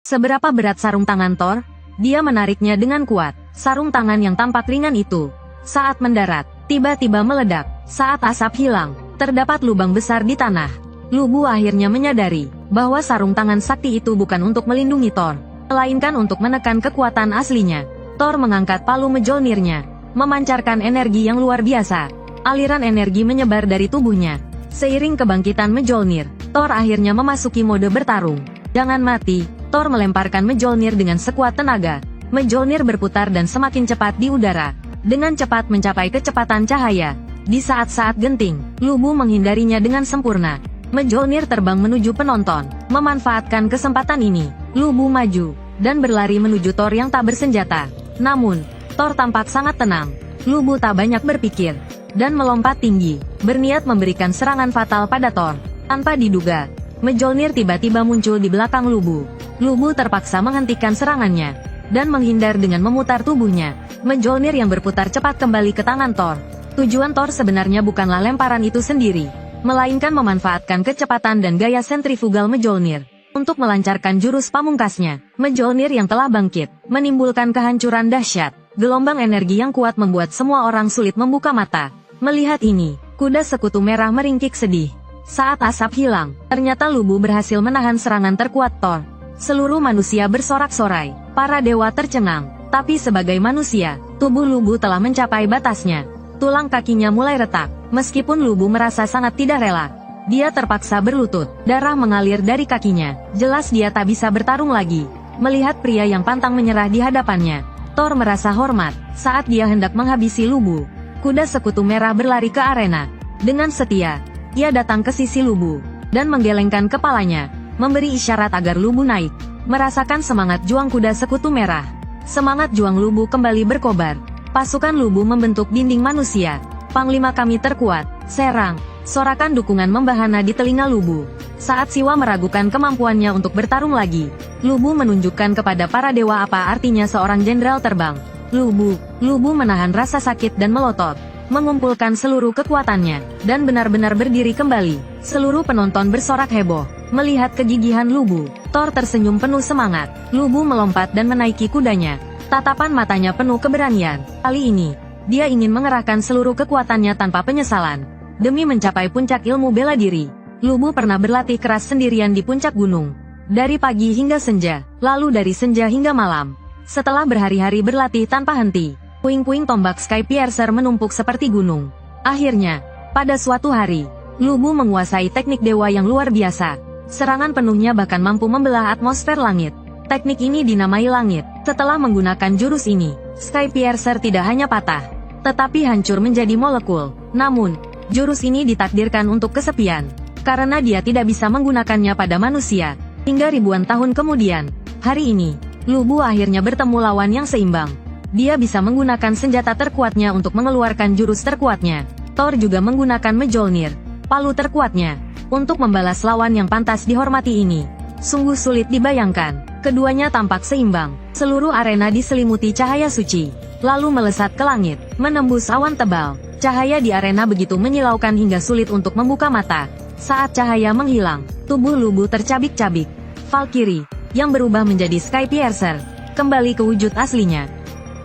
Seberapa berat sarung tangan Thor? Dia menariknya dengan kuat. Sarung tangan yang tampak ringan itu, saat mendarat, tiba-tiba meledak. Saat asap hilang, terdapat lubang besar di tanah. Lu Bu akhirnya menyadari bahwa sarung tangan sakti itu bukan untuk melindungi Thor, melainkan untuk menekan kekuatan aslinya. Thor mengangkat palu Mjolnirnya, memancarkan energi yang luar biasa. Aliran energi menyebar dari tubuhnya. Seiring kebangkitan Mjolnir, Thor akhirnya memasuki mode bertarung. Jangan mati, Thor melemparkan Mjolnir dengan sekuat tenaga. Mjolnir berputar dan semakin cepat di udara, dengan cepat mencapai kecepatan cahaya. Di saat-saat genting, Lu Bu menghindarinya dengan sempurna. Mjolnir terbang menuju penonton. Memanfaatkan kesempatan ini, Lu Bu maju dan berlari menuju Thor yang tak bersenjata. Namun, Thor tampak sangat tenang. Lu Bu tak banyak berpikir dan melompat tinggi, berniat memberikan serangan fatal pada Thor. Tanpa diduga, Mjolnir tiba-tiba muncul di belakang Lu Bu. Lu Bu terpaksa menghentikan serangannya dan menghindar dengan memutar tubuhnya. Mjolnir yang berputar cepat kembali ke tangan Thor. Tujuan Thor sebenarnya bukanlah lemparan itu sendiri, melainkan memanfaatkan kecepatan dan gaya sentrifugal Mjolnir untuk melancarkan jurus pamungkasnya. Mjolnir yang telah bangkit, menimbulkan kehancuran dahsyat. Gelombang energi yang kuat membuat semua orang sulit membuka mata. Melihat ini, kuda sekutu merah meringkik sedih. Saat asap hilang, ternyata Lu Bu berhasil menahan serangan terkuat Thor. Seluruh manusia bersorak-sorai, para dewa tercengang. Tapi sebagai manusia, tubuh Lu Bu telah mencapai batasnya. Tulang kakinya mulai retak. Meskipun Lu Bu merasa sangat tidak rela, dia terpaksa berlutut. Darah mengalir dari kakinya. Jelas dia tak bisa bertarung lagi. Melihat pria yang pantang menyerah di hadapannya, Thor merasa hormat. Saat dia hendak menghabisi Lu Bu, kuda sekutu merah berlari ke arena. Dengan setia, ia datang ke sisi Lu Bu dan menggelengkan kepalanya, memberi isyarat agar Lu Bu naik. Merasakan semangat juang kuda sekutu merah, semangat juang Lu Bu kembali berkobar. Pasukan Lu Bu membentuk dinding manusia. Panglima kami terkuat, serang. Sorakan dukungan membahana di telinga Lu Bu. Saat Siwa meragukan kemampuannya untuk bertarung lagi, Lu Bu menunjukkan kepada para dewa apa artinya seorang jenderal terbang. Lu Bu menahan rasa sakit dan melotot, mengumpulkan seluruh kekuatannya, dan benar-benar berdiri kembali. Seluruh penonton bersorak heboh melihat kegigihan Lu Bu. Thor tersenyum penuh semangat. Lu Bu melompat dan menaiki kudanya. Tatapan matanya penuh keberanian. Kali ini, dia ingin mengerahkan seluruh kekuatannya tanpa penyesalan. Demi mencapai puncak ilmu bela diri, Lu Bu pernah berlatih keras sendirian di puncak gunung. Dari pagi hingga senja, lalu dari senja hingga malam. Setelah berhari-hari berlatih tanpa henti, puing-puing tombak Sky Piercer menumpuk seperti gunung. Akhirnya, pada suatu hari, Lu Bu menguasai teknik dewa yang luar biasa. Serangan penuhnya bahkan mampu membelah atmosfer langit. Teknik ini dinamai langit. Setelah menggunakan jurus ini, Sky Piercer tidak hanya patah, tetapi hancur menjadi molekul. Namun, jurus ini ditakdirkan untuk kesepian, karena dia tidak bisa menggunakannya pada manusia. Hingga ribuan tahun kemudian, hari ini, Lu Bu akhirnya bertemu lawan yang seimbang. Dia bisa menggunakan senjata terkuatnya untuk mengeluarkan jurus terkuatnya. Thor juga menggunakan Mjolnir, palu terkuatnya, untuk membalas lawan yang pantas dihormati ini. Sungguh sulit dibayangkan. Keduanya tampak seimbang. Seluruh arena diselimuti cahaya suci, lalu melesat ke langit, menembus awan tebal. Cahaya di arena begitu menyilaukan hingga sulit untuk membuka mata. Saat cahaya menghilang, tubuh Lu Bu tercabik-cabik. Valkyrie, yang berubah menjadi Sky Piercer, kembali ke wujud aslinya.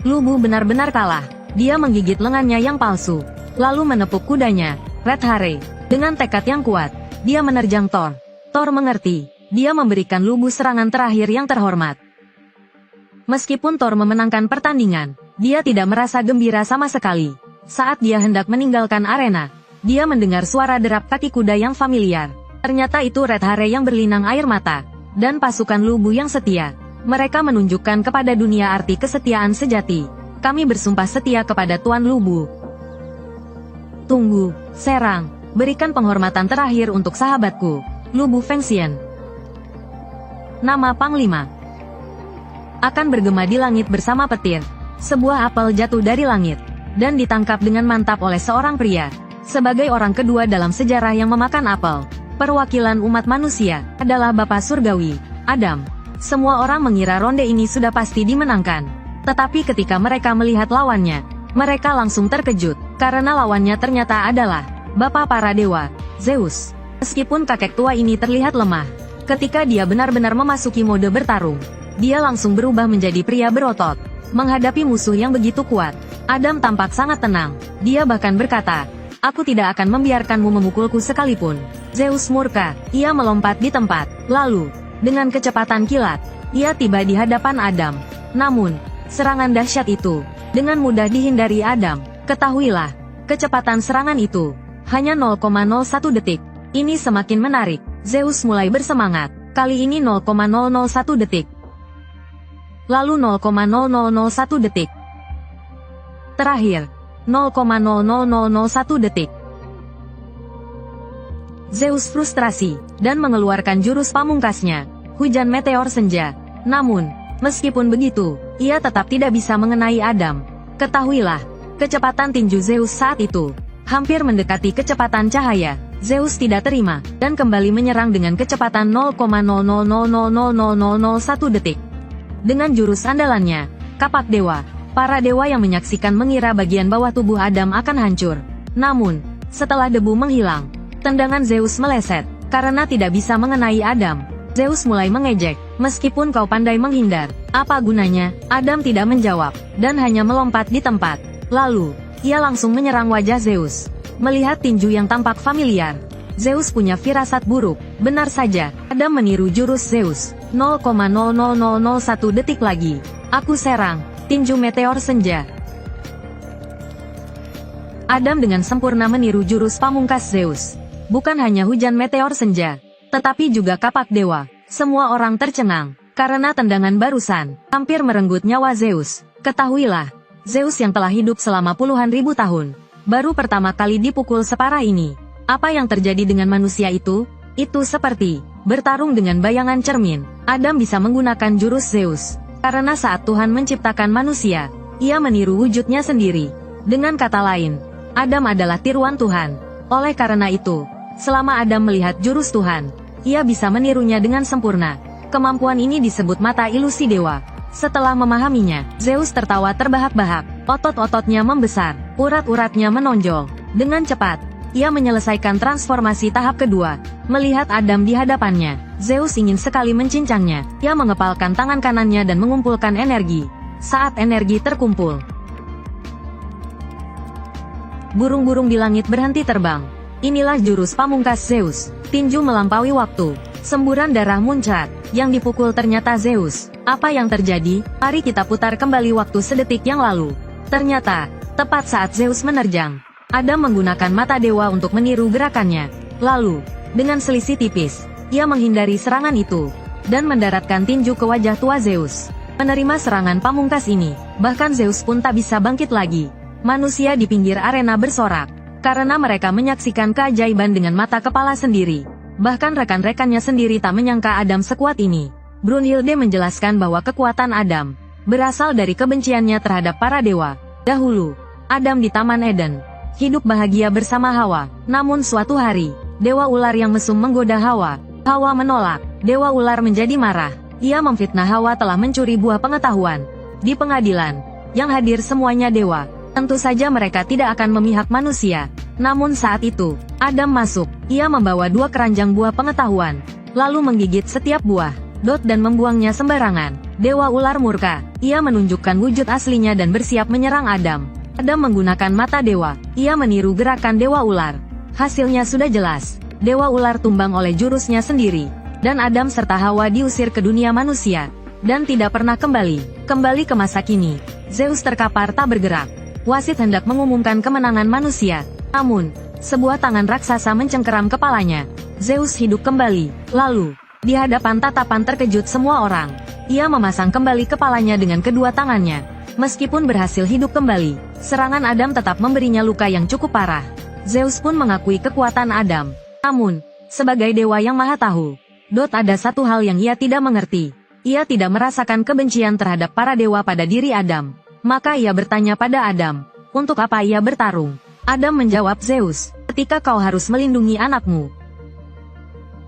Lu Bu benar-benar kalah. Dia menggigit lengannya yang palsu, lalu menepuk kudanya, Red Hare. Dengan tekad yang kuat, dia menerjang Thor. Thor mengerti. Dia memberikan Lu Bu serangan terakhir yang terhormat. Meskipun Thor memenangkan pertandingan, dia tidak merasa gembira sama sekali. Saat dia hendak meninggalkan arena, dia mendengar suara derap kaki kuda yang familiar. Ternyata itu Red Hare yang berlinang air mata, dan pasukan Lu Bu yang setia. Mereka menunjukkan kepada dunia arti kesetiaan sejati. Kami bersumpah setia kepada Tuan Lu Bu. Tunggu, serang. Berikan penghormatan terakhir untuk sahabatku, Lu Bu Fengxian. Nama Panglima akan bergema di langit bersama petir. Sebuah apel jatuh dari langit dan ditangkap dengan mantap oleh seorang pria. Sebagai orang kedua dalam sejarah yang memakan apel, perwakilan umat manusia adalah Bapa Surgawi, Adam. Semua orang mengira ronde ini sudah pasti dimenangkan. Tetapi ketika mereka melihat lawannya, mereka langsung terkejut, karena lawannya ternyata adalah Bapa para dewa, Zeus. Meskipun kakek tua ini terlihat lemah, Ketika dia benar-benar memasuki mode bertarung, dia langsung berubah menjadi pria berotot. Menghadapi musuh yang begitu kuat, Adam tampak sangat tenang. Dia bahkan berkata, "Aku tidak akan membiarkanmu memukulku sekalipun." Zeus murka, ia melompat di tempat. Lalu, dengan kecepatan kilat, ia tiba di hadapan Adam. Namun, serangan dahsyat itu dengan mudah dihindari Adam. Ketahuilah, kecepatan serangan itu hanya 0,01 detik. Ini semakin menarik. Zeus mulai bersemangat. Kali ini 0,001 detik. Lalu 0,0001 detik. Terakhir, 0,00001 detik. Zeus frustrasi dan mengeluarkan jurus pamungkasnya, hujan meteor senja. Namun, meskipun begitu, ia tetap tidak bisa mengenai Adam. Ketahuilah, kecepatan tinju Zeus saat itu hampir mendekati kecepatan cahaya. Zeus tidak terima, dan kembali menyerang dengan kecepatan 0,00000001 detik. Dengan jurus andalannya, Kapak Dewa, para dewa yang menyaksikan mengira bagian bawah tubuh Adam akan hancur. Namun, setelah debu menghilang, tendangan Zeus meleset, karena tidak bisa mengenai Adam. Zeus mulai mengejek, "Meskipun kau pandai menghindar, apa gunanya?" Adam tidak menjawab, dan hanya melompat di tempat. Lalu, ia langsung menyerang wajah Zeus. Melihat tinju yang tampak familiar, Zeus punya firasat buruk. Benar saja, Adam meniru jurus Zeus. 0,00001 detik lagi. Aku serang, tinju meteor senja. Adam dengan sempurna meniru jurus pamungkas Zeus. Bukan hanya hujan meteor senja, tetapi juga kapak dewa. Semua orang tercengang, karena tendangan barusan hampir merenggut nyawa Zeus. Ketahuilah, Zeus yang telah hidup selama puluhan ribu tahun, baru pertama kali dipukul separah ini. Apa yang terjadi dengan manusia itu? Itu seperti bertarung dengan bayangan cermin. Adam bisa menggunakan jurus Zeus, karena saat Tuhan menciptakan manusia, ia meniru wujudnya sendiri. Dengan kata lain, Adam adalah tiruan Tuhan. Oleh karena itu, selama Adam melihat jurus Tuhan, ia bisa menirunya dengan sempurna. Kemampuan ini disebut mata ilusi dewa. Setelah memahaminya, Zeus tertawa terbahak-bahak. Otot-ototnya membesar, urat-uratnya menonjol. Dengan cepat, ia menyelesaikan transformasi tahap kedua. Melihat Adam di hadapannya, Zeus ingin sekali mencincangnya. Ia mengepalkan tangan kanannya dan mengumpulkan energi. Saat energi terkumpul, burung-burung di langit berhenti terbang. Inilah jurus pamungkas Zeus. Tinju melampaui waktu. Semburan darah muncrat. Yang dipukul ternyata Zeus. Apa yang terjadi? Mari kita putar kembali waktu sedetik yang lalu. Ternyata, tepat saat Zeus menerjang, Adam menggunakan mata dewa untuk meniru gerakannya. Lalu, dengan selisih tipis, ia menghindari serangan itu, dan mendaratkan tinju ke wajah tua Zeus. Menerima serangan pamungkas ini, bahkan Zeus pun tak bisa bangkit lagi. Manusia di pinggir arena bersorak, karena mereka menyaksikan keajaiban dengan mata kepala sendiri. Bahkan rekan-rekannya sendiri tak menyangka Adam sekuat ini. Brunhilde menjelaskan bahwa kekuatan Adam berasal dari kebenciannya terhadap para dewa. Dahulu, Adam di Taman Eden hidup bahagia bersama Hawa. Namun suatu hari, Dewa Ular yang mesum menggoda Hawa. Hawa menolak. Dewa Ular menjadi marah. Ia memfitnah Hawa telah mencuri buah pengetahuan. Di pengadilan, yang hadir semuanya dewa. Tentu saja mereka tidak akan memihak manusia. Namun saat itu, Adam masuk. Ia membawa 2 keranjang buah pengetahuan, lalu menggigit setiap buah, dan membuangnya sembarangan. Dewa Ular murka. Ia menunjukkan wujud aslinya dan bersiap menyerang Adam. Adam menggunakan mata dewa. Ia meniru gerakan Dewa Ular. Hasilnya sudah jelas. Dewa Ular tumbang oleh jurusnya sendiri. Dan Adam serta Hawa diusir ke dunia manusia. Dan tidak pernah kembali. Kembali ke masa kini, Zeus terkapar tak bergerak. Wasit hendak mengumumkan kemenangan manusia. Namun, sebuah tangan raksasa mencengkeram kepalanya. Zeus hidup kembali. Lalu, di hadapan tatapan terkejut semua orang, ia memasang kembali kepalanya dengan kedua tangannya. Meskipun berhasil hidup kembali, serangan Adam tetap memberinya luka yang cukup parah. Zeus pun mengakui kekuatan Adam. Namun, sebagai dewa yang maha tahu, ada satu hal yang ia tidak mengerti. Ia tidak merasakan kebencian terhadap para dewa pada diri Adam. Maka ia bertanya pada Adam, untuk apa ia bertarung? Adam menjawab Zeus, ketika kau harus melindungi anakmu.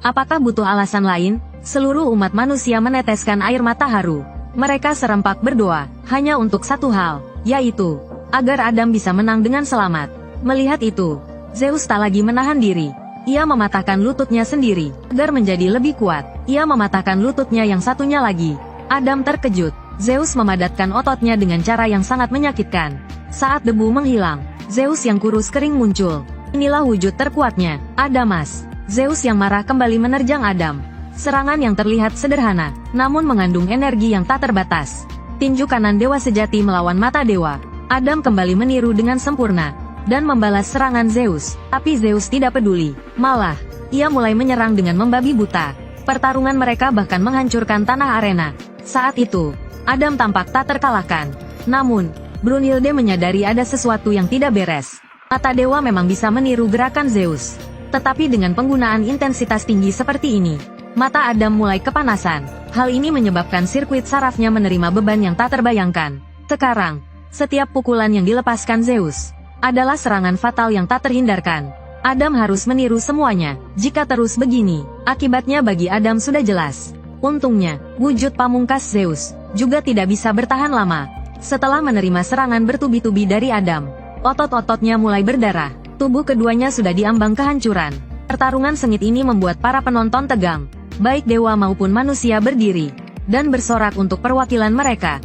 Apakah butuh alasan lain? Seluruh umat manusia meneteskan air mata haru. Mereka serempak berdoa, hanya untuk satu hal, yaitu, agar Adam bisa menang dengan selamat. Melihat itu, Zeus tak lagi menahan diri. Ia mematahkan lututnya sendiri, agar menjadi lebih kuat. ia mematahkan lututnya yang satunya lagi. Adam terkejut. Zeus memadatkan ototnya dengan cara yang sangat menyakitkan. Saat debu menghilang, Zeus yang kurus kering muncul. Inilah wujud terkuatnya, Adamas. Zeus yang marah kembali menerjang Adam. Serangan yang terlihat sederhana, namun mengandung energi yang tak terbatas. Tinju kanan dewa sejati melawan mata dewa. Adam kembali meniru dengan sempurna, dan membalas serangan Zeus. Tapi Zeus tidak peduli. Malah, ia mulai menyerang dengan membabi buta. Pertarungan mereka bahkan menghancurkan tanah arena. Saat itu, Adam tampak tak terkalahkan. Namun, Brunhilde menyadari ada sesuatu yang tidak beres. Mata dewa memang bisa meniru gerakan Zeus. Tetapi dengan penggunaan intensitas tinggi seperti ini, mata Adam mulai kepanasan. Hal ini menyebabkan sirkuit sarafnya menerima beban yang tak terbayangkan. Sekarang, setiap pukulan yang dilepaskan Zeus adalah serangan fatal yang tak terhindarkan. Adam harus meniru semuanya. Jika terus begini, akibatnya bagi Adam sudah jelas. Untungnya, wujud pamungkas Zeus juga tidak bisa bertahan lama. Setelah menerima serangan bertubi-tubi dari Adam, otot-ototnya mulai berdarah. Tubuh keduanya sudah diambang kehancuran. Pertarungan sengit ini membuat para penonton tegang. Baik dewa maupun manusia berdiri dan bersorak untuk perwakilan mereka.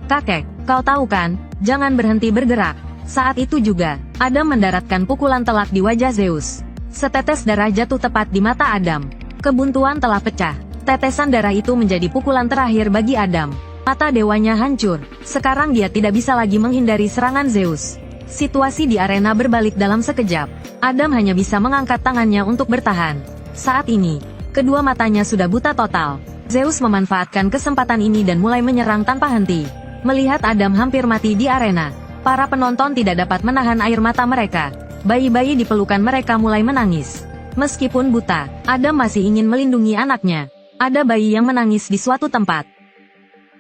"Kakek, kau tahu kan, jangan berhenti bergerak." Saat itu juga, Adam mendaratkan pukulan telak di wajah Zeus. Setetes darah jatuh tepat di mata Adam. Kebuntuan telah pecah. Tetesan darah itu menjadi pukulan terakhir bagi Adam. Mata dewanya hancur. Sekarang dia tidak bisa lagi menghindari serangan Zeus. Situasi di arena berbalik dalam sekejap. Adam hanya bisa mengangkat tangannya untuk bertahan. Saat ini, kedua matanya sudah buta total. Zeus memanfaatkan kesempatan ini dan mulai menyerang tanpa henti. Melihat Adam hampir mati di arena, para penonton tidak dapat menahan air mata mereka. Bayi-bayi di pelukan mereka mulai menangis. Meskipun buta, Adam masih ingin melindungi anaknya. Ada bayi yang menangis di suatu tempat.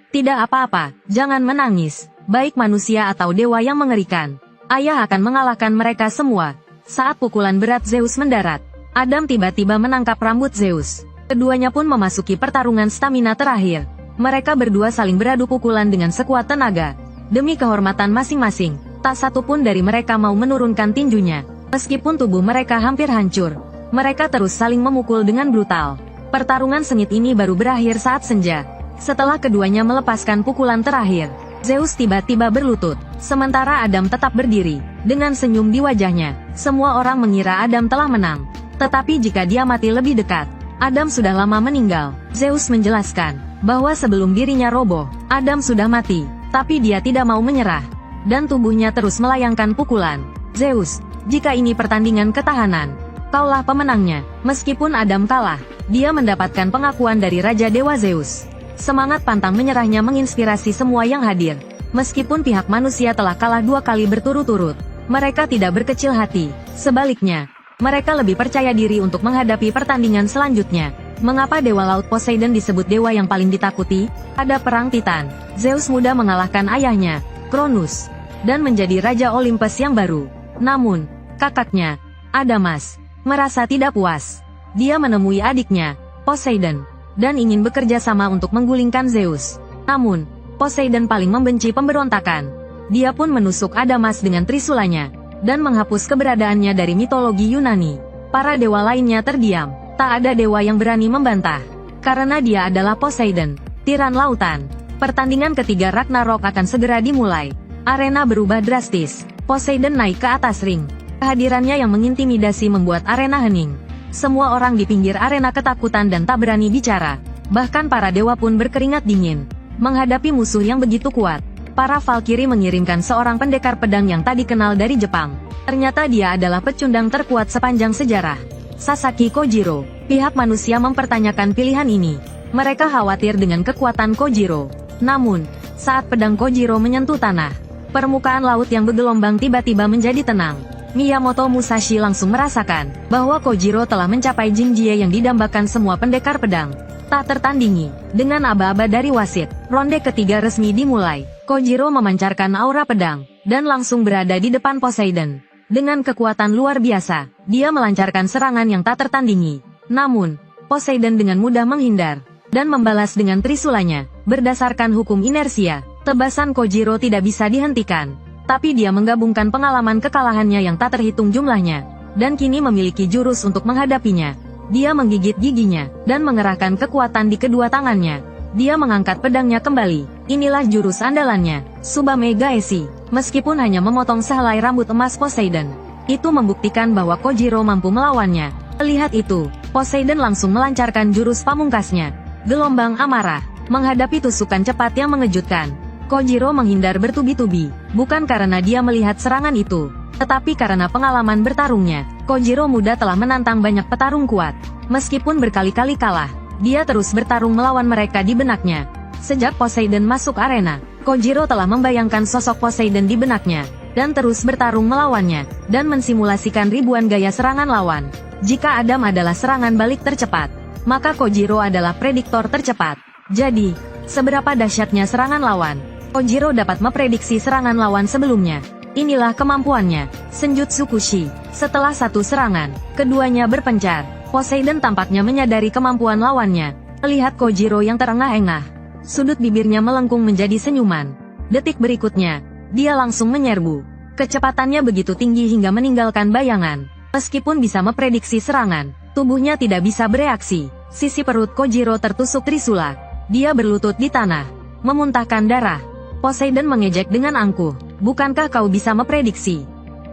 "Tidak apa-apa, jangan menangis. Baik manusia atau dewa yang mengerikan, ayah akan mengalahkan mereka semua." Saat pukulan berat Zeus mendarat, Adam tiba-tiba menangkap rambut Zeus. Keduanya pun memasuki pertarungan stamina terakhir. Mereka berdua saling beradu pukulan dengan sekuat tenaga. Demi kehormatan masing-masing, tak satu pun dari mereka mau menurunkan tinjunya. Meskipun tubuh mereka hampir hancur, mereka terus saling memukul dengan brutal. Pertarungan sengit ini baru berakhir saat senja. Setelah keduanya melepaskan pukulan terakhir, Zeus tiba-tiba berlutut, sementara Adam tetap berdiri, dengan senyum di wajahnya. Semua orang mengira Adam telah menang. Tetapi jika dia mati lebih dekat, Adam sudah lama meninggal. Zeus menjelaskan bahwa sebelum dirinya roboh, Adam sudah mati, tapi dia tidak mau menyerah, dan tubuhnya terus melayangkan pukulan. "Zeus, jika ini pertandingan ketahanan, kaulah pemenangnya." Meskipun Adam kalah, dia mendapatkan pengakuan dari Raja Dewa Zeus. Semangat pantang menyerahnya menginspirasi semua yang hadir. Meskipun pihak manusia telah kalah 2 kali berturut-turut, mereka tidak berkecil hati. Sebaliknya, mereka lebih percaya diri untuk menghadapi pertandingan selanjutnya. Mengapa Dewa Laut Poseidon disebut dewa yang paling ditakuti? Pada Perang Titan, Zeus mudah mengalahkan ayahnya, Cronus, dan menjadi Raja Olympus yang baru. Namun, kakaknya, Adamas, merasa tidak puas. Dia menemui adiknya, Poseidon, dan ingin bekerja sama untuk menggulingkan Zeus. Namun, Poseidon paling membenci pemberontakan. Dia pun menusuk Adamas dengan trisulanya, dan menghapus keberadaannya dari mitologi Yunani. Para dewa lainnya terdiam. Tak ada dewa yang berani membantah. Karena dia adalah Poseidon, tiran lautan. Pertandingan ketiga Ragnarok akan segera dimulai. Arena berubah drastis. Poseidon naik ke atas ring. Kehadirannya yang mengintimidasi membuat arena hening. Semua orang di pinggir arena ketakutan dan tak berani bicara. Bahkan para dewa pun berkeringat dingin. Menghadapi musuh yang begitu kuat, para Valkyrie mengirimkan seorang pendekar pedang yang tak dikenal dari Jepang. Ternyata dia adalah pecundang terkuat sepanjang sejarah, Sasaki Kojiro. Pihak manusia mempertanyakan pilihan ini. Mereka khawatir dengan kekuatan Kojiro. Namun, saat pedang Kojiro menyentuh tanah, permukaan laut yang bergelombang tiba-tiba menjadi tenang. Miyamoto Musashi langsung merasakan bahwa Kojiro telah mencapai Jinjie yang didambakan semua pendekar pedang. Tak tertandingi. Dengan aba-aba dari wasit, ronde ketiga resmi dimulai. Kojiro memancarkan aura pedang, dan langsung berada di depan Poseidon. Dengan kekuatan luar biasa, dia melancarkan serangan yang tak tertandingi. Namun, Poseidon dengan mudah menghindar, dan membalas dengan trisulanya. Berdasarkan hukum inersia, tebasan Kojiro tidak bisa dihentikan. Tapi dia menggabungkan pengalaman kekalahannya yang tak terhitung jumlahnya, dan kini memiliki jurus untuk menghadapinya. Dia menggigit giginya, dan mengerahkan kekuatan di kedua tangannya. Dia mengangkat pedangnya kembali. Inilah jurus andalannya, Tsubame Gaeshi. Meskipun hanya memotong sehelai rambut emas Poseidon, itu membuktikan bahwa Kojiro mampu melawannya. Melihat itu, Poseidon langsung melancarkan jurus pamungkasnya, gelombang amarah, menghadapi tusukan cepat yang mengejutkan. Kojiro menghindar bertubi-tubi, bukan karena dia melihat serangan itu, tetapi karena pengalaman bertarungnya. Kojiro muda telah menantang banyak petarung kuat. Meskipun berkali-kali kalah, dia terus bertarung melawan mereka di benaknya. Sejak Poseidon masuk arena, Kojiro telah membayangkan sosok Poseidon di benaknya, dan terus bertarung melawannya, dan mensimulasikan ribuan gaya serangan lawan. Jika Adam adalah serangan balik tercepat, maka Kojiro adalah prediktor tercepat. Jadi, seberapa dahsyatnya serangan lawan? Kojiro dapat memprediksi serangan lawan sebelumnya. Inilah kemampuannya, Senjutsu Kushi. Setelah satu serangan, keduanya berpencar. Poseidon tampaknya menyadari kemampuan lawannya. Melihat Kojiro yang terengah-engah, sudut bibirnya melengkung menjadi senyuman. Detik berikutnya, dia langsung menyerbu. Kecepatannya begitu tinggi hingga meninggalkan bayangan. Meskipun bisa memprediksi serangan, tubuhnya tidak bisa bereaksi. Sisi perut Kojiro tertusuk trisula. Dia berlutut di tanah, memuntahkan darah. Poseidon mengejek dengan angkuh. Bukankah kau bisa memprediksi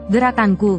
gerakanku?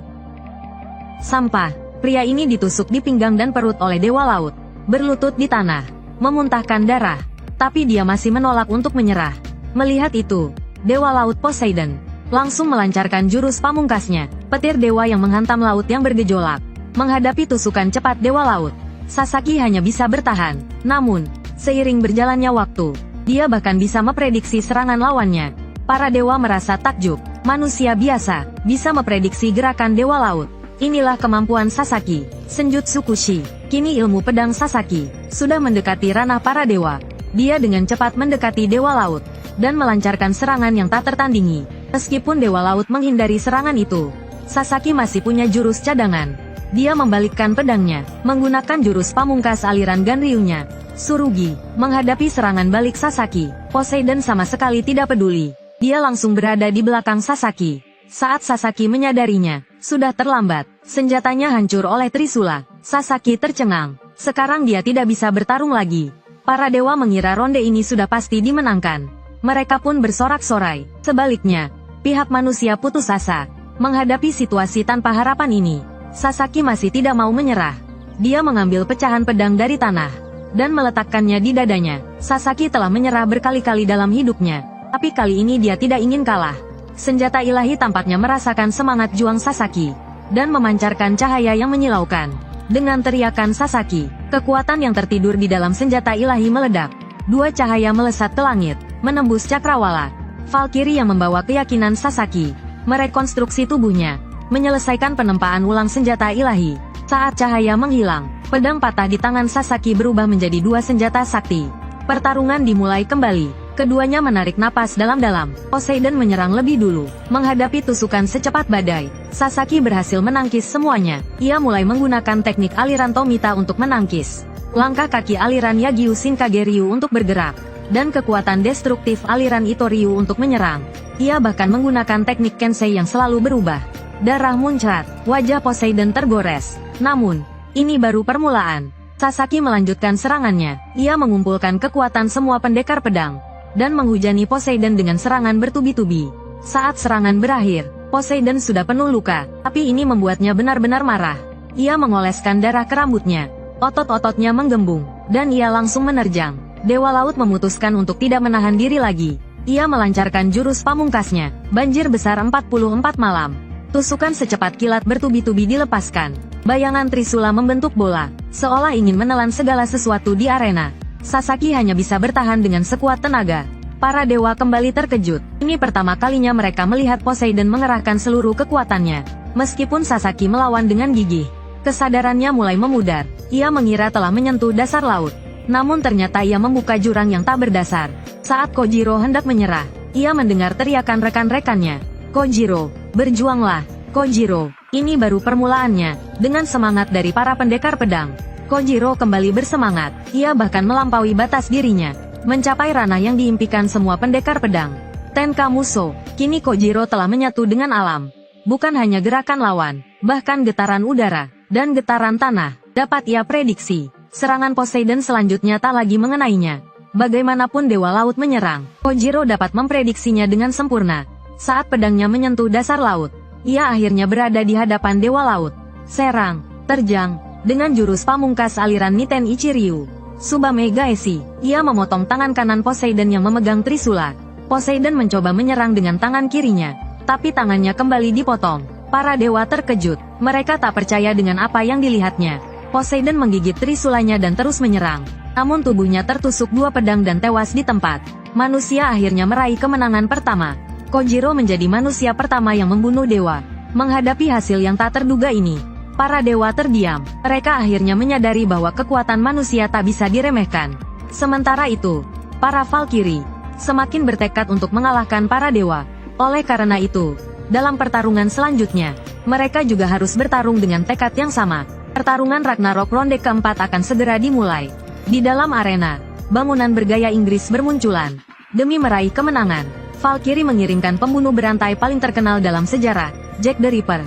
Sampah. Pria ini ditusuk di pinggang dan perut oleh Dewa Laut. Berlutut di tanah, memuntahkan darah. Tapi dia masih menolak untuk menyerah. Melihat itu, Dewa Laut Poseidon langsung melancarkan jurus pamungkasnya, petir dewa yang menghantam laut yang bergejolak. Menghadapi tusukan cepat Dewa Laut, Sasaki hanya bisa bertahan. Namun, seiring berjalannya waktu, dia bahkan bisa memprediksi serangan lawannya. Para dewa merasa takjub. Manusia biasa bisa memprediksi gerakan Dewa Laut. Inilah kemampuan Sasaki, Senjutsu Kushi. Kini ilmu pedang Sasaki sudah mendekati ranah para dewa. Dia dengan cepat mendekati Dewa Laut dan melancarkan serangan yang tak tertandingi. Meskipun Dewa Laut menghindari serangan itu, Sasaki masih punya jurus cadangan. Dia membalikkan pedangnya, menggunakan jurus pamungkas aliran Ganryu-nya, Tsurugi. Menghadapi serangan balik Sasaki, Poseidon sama sekali tidak peduli. Dia langsung berada di belakang Sasaki. Saat Sasaki menyadarinya, sudah terlambat. Senjatanya hancur oleh trisula. Sasaki tercengang. Sekarang dia tidak bisa bertarung lagi. Para dewa mengira ronde ini sudah pasti dimenangkan. Mereka pun bersorak-sorai. Sebaliknya, pihak manusia putus asa. Menghadapi situasi tanpa harapan ini, Sasaki masih tidak mau menyerah. Dia mengambil pecahan pedang dari tanah dan meletakkannya di dadanya. Sasaki telah menyerah berkali-kali dalam hidupnya, tapi kali ini dia tidak ingin kalah. Senjata ilahi tampaknya merasakan semangat juang Sasaki dan memancarkan cahaya yang menyilaukan. Dengan teriakan Sasaki, kekuatan yang tertidur di dalam senjata ilahi meledak. Dua cahaya melesat ke langit, menembus cakrawala. Valkyrie yang membawa keyakinan Sasaki merekonstruksi tubuhnya, menyelesaikan penempaan ulang senjata ilahi. Saat cahaya menghilang, pedang patah di tangan Sasaki berubah menjadi dua senjata sakti. Pertarungan dimulai kembali. Keduanya menarik napas dalam-dalam. Poseidon menyerang lebih dulu, menghadapi tusukan secepat badai. Sasaki berhasil menangkis semuanya. Ia mulai menggunakan teknik aliran Tomita untuk menangkis, langkah kaki aliran Yagyu Shinkageryu untuk bergerak, dan kekuatan destruktif aliran Itoryu untuk menyerang. Ia bahkan menggunakan teknik Kensei yang selalu berubah. Darah muncrat, wajah Poseidon tergores. Namun, ini baru permulaan. Sasaki melanjutkan serangannya. Ia mengumpulkan kekuatan semua pendekar pedang dan menghujani Poseidon dengan serangan bertubi-tubi. Saat serangan berakhir, Poseidon sudah penuh luka, tapi ini membuatnya benar-benar marah. Ia mengoleskan darah ke rambutnya. Otot-ototnya menggembung, dan ia langsung menerjang. Dewa Laut memutuskan untuk tidak menahan diri lagi. Ia melancarkan jurus pamungkasnya, banjir besar 44 malam. Tusukan secepat kilat bertubi-tubi dilepaskan. Bayangan trisula membentuk bola, seolah ingin menelan segala sesuatu di arena. Sasaki hanya bisa bertahan dengan sekuat tenaga. Para dewa kembali terkejut. Ini pertama kalinya mereka melihat Poseidon mengerahkan seluruh kekuatannya. Meskipun Sasaki melawan dengan gigih, kesadarannya mulai memudar. Ia mengira telah menyentuh dasar laut. Namun ternyata ia membuka jurang yang tak berdasar. Saat Kojiro hendak menyerah, ia mendengar teriakan rekan-rekannya. Kojiro, berjuanglah. Kojiro, ini baru permulaannya. Dengan semangat dari para pendekar pedang, Kojiro kembali bersemangat. Ia bahkan melampaui batas dirinya, mencapai ranah yang diimpikan semua pendekar pedang. Tenka Muso, kini Kojiro telah menyatu dengan alam. Bukan hanya gerakan lawan, bahkan getaran udara dan getaran tanah Dapat ia prediksi, serangan Poseidon selanjutnya tak lagi mengenainya. Bagaimanapun Dewa Laut menyerang, Kojiro dapat memprediksinya dengan sempurna. Saat pedangnya menyentuh dasar laut, ia akhirnya berada di hadapan Dewa Laut. Serang, terjang, dengan jurus pamungkas aliran Niten Ichiryu, Tsubame Gaeshi, ia memotong tangan kanan Poseidon yang memegang Trisula. Poseidon mencoba menyerang dengan tangan kirinya, tapi tangannya kembali dipotong. Para dewa terkejut, mereka tak percaya dengan apa yang dilihatnya. Poseidon menggigit Trisulanya dan terus menyerang. Namun tubuhnya tertusuk dua pedang dan tewas di tempat. Manusia akhirnya meraih kemenangan pertama. Kojiro menjadi manusia pertama yang membunuh dewa. Menghadapi hasil yang tak terduga ini, para dewa terdiam. Mereka akhirnya menyadari bahwa kekuatan manusia tak bisa diremehkan. Sementara itu, para Valkyrie semakin bertekad untuk mengalahkan para dewa. Oleh karena itu, dalam pertarungan selanjutnya, mereka juga harus bertarung dengan tekad yang sama. Pertarungan Ragnarok ronde keempat akan segera dimulai. Di dalam arena, bangunan bergaya Inggris bermunculan. Demi meraih kemenangan, Valkyrie mengirimkan pembunuh berantai paling terkenal dalam sejarah, Jack the Ripper.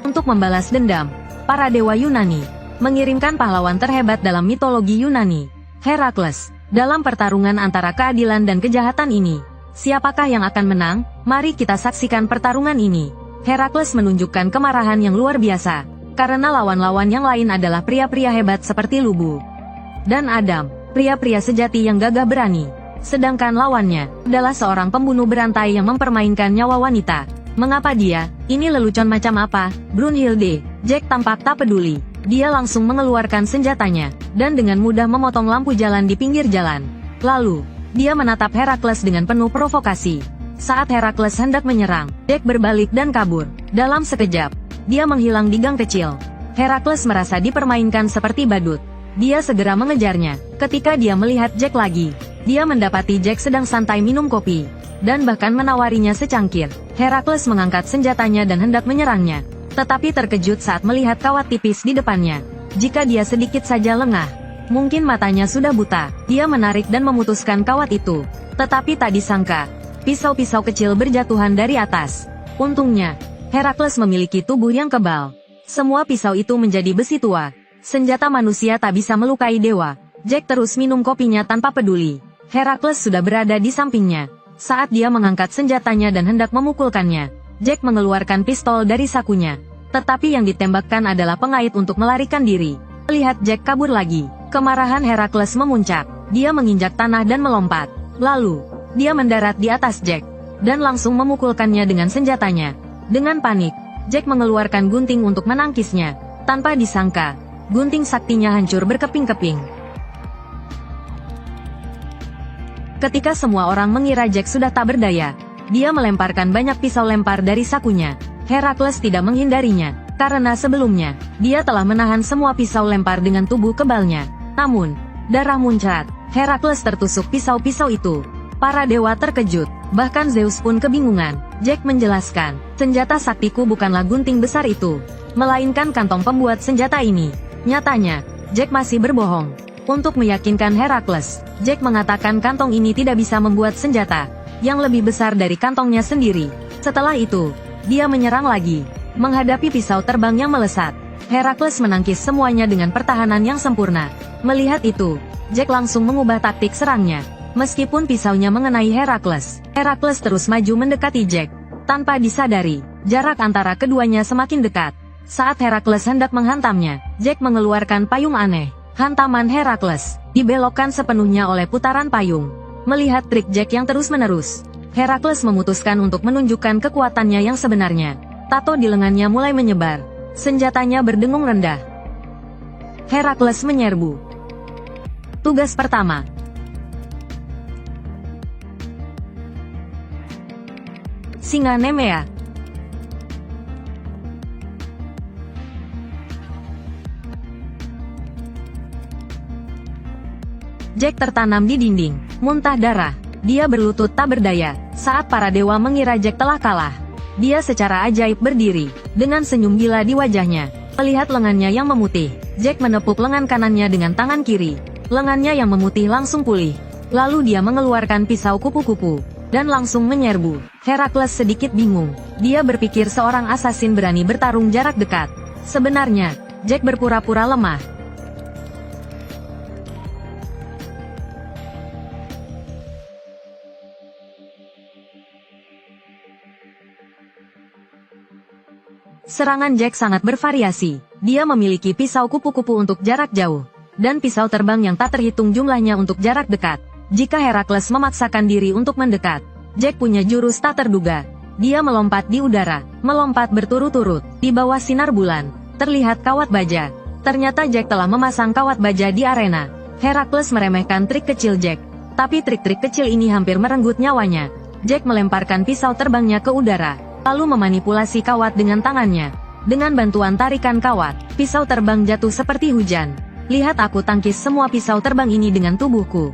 Untuk membalas dendam, para dewa Yunani mengirimkan pahlawan terhebat dalam mitologi Yunani, Herakles. Dalam pertarungan antara keadilan dan kejahatan ini, siapakah yang akan menang? Mari kita saksikan pertarungan ini. Herakles menunjukkan kemarahan yang luar biasa, karena lawan-lawan yang lain adalah pria-pria hebat seperti Lubu dan Adam, pria-pria sejati yang gagah berani. Sedangkan lawannya adalah seorang pembunuh berantai yang mempermainkan nyawa wanita. Mengapa dia? Ini lelucon macam apa? Brunhilde. Jack tampak tak peduli. Dia langsung mengeluarkan senjatanya, dan dengan mudah memotong lampu jalan di pinggir jalan. Lalu, dia menatap Herakles dengan penuh provokasi. Saat Herakles hendak menyerang, Jack berbalik dan kabur. Dalam sekejap, dia menghilang di gang kecil. Herakles merasa dipermainkan seperti badut. Dia segera mengejarnya. Ketika dia melihat Jack lagi, dia mendapati Jack sedang santai minum kopi, dan bahkan menawarinya secangkir. Herakles mengangkat senjatanya dan hendak menyerangnya, tetapi terkejut saat melihat kawat tipis di depannya. Jika dia sedikit saja lengah, mungkin matanya sudah buta. Dia menarik dan memutuskan kawat itu, tetapi tak disangka, pisau-pisau kecil berjatuhan dari atas. Untungnya, Herakles memiliki tubuh yang kebal. Semua pisau itu menjadi besi tua. Senjata manusia tak bisa melukai dewa. Jack terus minum kopinya tanpa peduli. Herakles sudah berada di sampingnya. Saat dia mengangkat senjatanya dan hendak memukulkannya, Jack mengeluarkan pistol dari sakunya. Tetapi yang ditembakkan adalah pengait untuk melarikan diri. Melihat Jack kabur lagi, kemarahan Herakles memuncak. Dia menginjak tanah dan melompat. Lalu, dia mendarat di atas Jack, dan langsung memukulkannya dengan senjatanya. Dengan panik, Jack mengeluarkan gunting untuk menangkisnya. Tanpa disangka, gunting saktinya hancur berkeping-keping. Ketika semua orang mengira Jack sudah tak berdaya, dia melemparkan banyak pisau lempar dari sakunya. Herakles tidak menghindarinya, karena sebelumnya, dia telah menahan semua pisau lempar dengan tubuh kebalnya. Namun, darah muncrat. Herakles tertusuk pisau-pisau itu. Para dewa terkejut, bahkan Zeus pun kebingungan. Jack menjelaskan, senjata saktiku bukanlah gunting besar itu, melainkan kantong pembuat senjata ini. Nyatanya, Jack masih berbohong. Untuk meyakinkan Herakles, Jack mengatakan kantong ini tidak bisa membuat senjata yang lebih besar dari kantongnya sendiri. Setelah itu, dia menyerang lagi, menghadapi pisau terbang yang melesat. Herakles menangkis semuanya dengan pertahanan yang sempurna. Melihat itu, Jack langsung mengubah taktik serangnya. Meskipun pisaunya mengenai Herakles, Herakles terus maju mendekati Jack. Tanpa disadari, jarak antara keduanya semakin dekat. Saat Herakles hendak menghantamnya, Jack mengeluarkan payung aneh. Hantaman Herakles dibelokkan sepenuhnya oleh putaran payung. Melihat trik Jack yang terus-menerus, Herakles memutuskan untuk menunjukkan kekuatannya yang sebenarnya. Tato di lengannya mulai menyebar. Senjatanya berdengung rendah. Herakles menyerbu. Tugas pertama. Singa Nemea. Jack tertanam di dinding, muntah darah. Dia berlutut tak berdaya. Saat para dewa mengira Jack telah kalah, dia secara ajaib berdiri, dengan senyum gila di wajahnya. Melihat lengannya yang memutih, Jack menepuk lengan kanannya dengan tangan kiri. Lengannya yang memutih langsung pulih. Lalu dia mengeluarkan pisau kupu-kupu, dan langsung menyerbu. Herakles sedikit bingung. Dia berpikir seorang asasin berani bertarung jarak dekat. Sebenarnya, Jack berpura-pura lemah. Serangan Jack sangat bervariasi. Dia memiliki pisau kupu-kupu untuk jarak jauh, dan pisau terbang yang tak terhitung jumlahnya untuk jarak dekat. Jika Herakles memaksakan diri untuk mendekat, Jack punya jurus tak terduga. Dia melompat di udara, melompat berturut-turut, di bawah sinar bulan. Terlihat kawat baja. Ternyata Jack telah memasang kawat baja di arena. Herakles meremehkan trik kecil Jack. Tapi trik-trik kecil ini hampir merenggut nyawanya. Jack melemparkan pisau terbangnya ke udara, lalu memanipulasi kawat dengan tangannya. Dengan bantuan tarikan kawat, pisau terbang jatuh seperti hujan. Lihat aku tangkis semua pisau terbang ini dengan tubuhku.